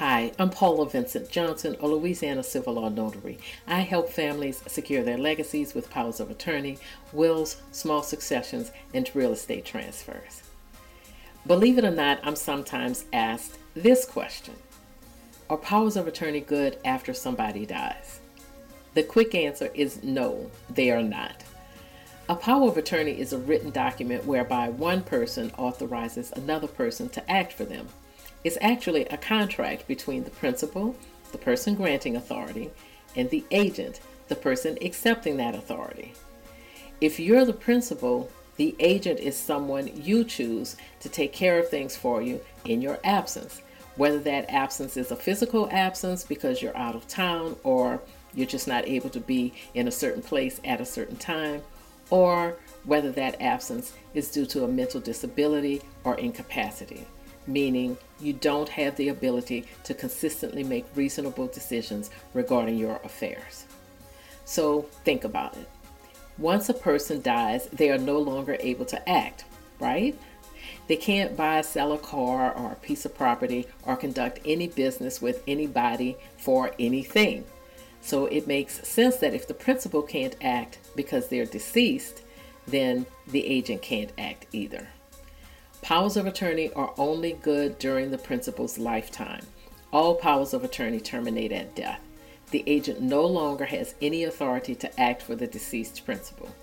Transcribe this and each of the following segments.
Hi, I'm Paula Vincent Johnson, a Louisiana civil law notary. I help families secure their legacies with powers of attorney, wills, small successions, and real estate transfers. Believe it or not, I'm sometimes asked this question: are powers of attorney good after somebody dies? The quick answer is no, they are not. A power of attorney is a written document whereby one person authorizes another person to act for them. It's actually a contract between the principal, the person granting authority, and the agent, the person accepting that authority. If you're the principal, the agent is someone you choose to take care of things for you in your absence, whether that absence is a physical absence because you're out of town or you're just not able to be in a certain place at a certain time, or whether that absence is due to a mental disability or incapacity, meaning you don't have the ability to consistently make reasonable decisions regarding your affairs. So think about it. Once a person dies, they are no longer able to act, right? They can't buy, sell a car or a piece of property or conduct any business with anybody for anything. So it makes sense that if the principal can't act because they're deceased, then the agent can't act either. Powers of attorney are only good during the principal's lifetime. All powers of attorney terminate at death. The agent no longer has any authority to act for the deceased principal.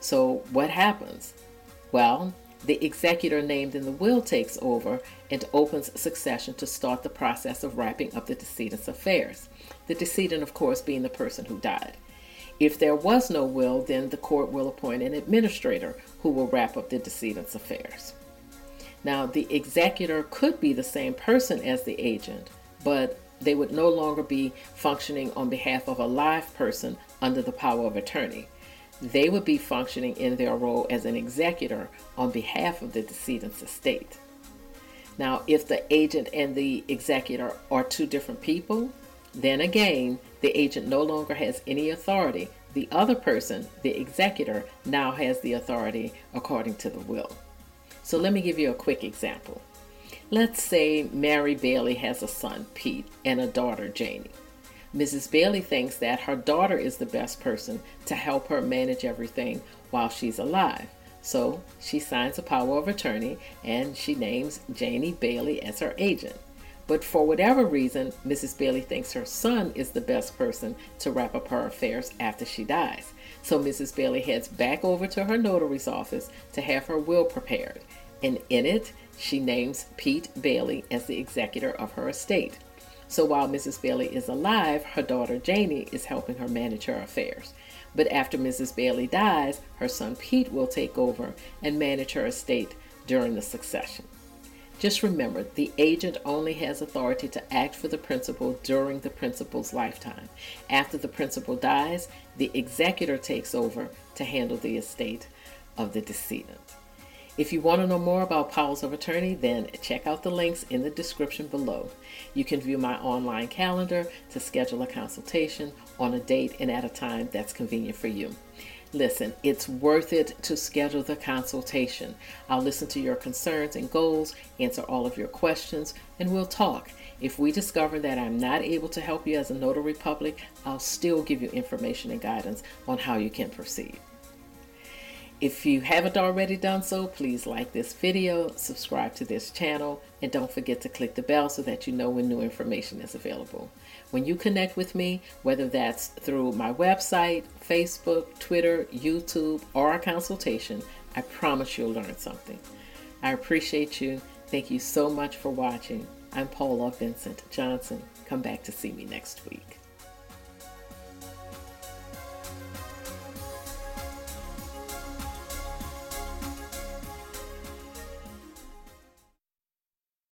So what happens? Well, the executor named in the will takes over and opens succession to start the process of wrapping up the decedent's affairs. The decedent, of course, being the person who died. If there was no will, then the court will appoint an administrator who will wrap up the decedent's affairs. Now, the executor could be the same person as the agent, but they would no longer be functioning on behalf of a live person under the power of attorney. They would be functioning in their role as an executor on behalf of the decedent's estate. Now, if the agent and the executor are two different people, then again, the agent no longer has any authority. The other person, the executor, now has the authority according to the will. So let me give you a quick example. Let's say Mary Bailey has a son, Pete, and a daughter, Janie. Mrs. Bailey thinks that her daughter is the best person to help her manage everything while she's alive. So she signs a power of attorney and she names Janie Bailey as her agent. But for whatever reason, Mrs. Bailey thinks her son is the best person to wrap up her affairs after she dies. So Mrs. Bailey heads back over to her notary's office to have her will prepared. And in it, she names Pete Bailey as the executor of her estate. So while Mrs. Bailey is alive, her daughter Janie is helping her manage her affairs. But after Mrs. Bailey dies, her son Pete will take over and manage her estate during the succession. Just remember, the agent only has authority to act for the principal during the principal's lifetime. After the principal dies, the executor takes over to handle the estate of the decedent. If you want to know more about powers of attorney, then check out the links in the description below. You can view my online calendar to schedule a consultation on a date and at a time that's convenient for you. Listen, it's worth it to schedule the consultation. I'll listen to your concerns and goals, answer all of your questions, and we'll talk. If we discover that I'm not able to help you as a notary public, I'll still give you information and guidance on how you can proceed. If you haven't already done so, please like this video, subscribe to this channel, and don't forget to click the bell so that you know when new information is available. When you connect with me, whether that's through my website, Facebook, Twitter, YouTube, or a consultation, I promise you'll learn something. I appreciate you. Thank you so much for watching. I'm Paula Vincent Johnson. Come back to see me next week.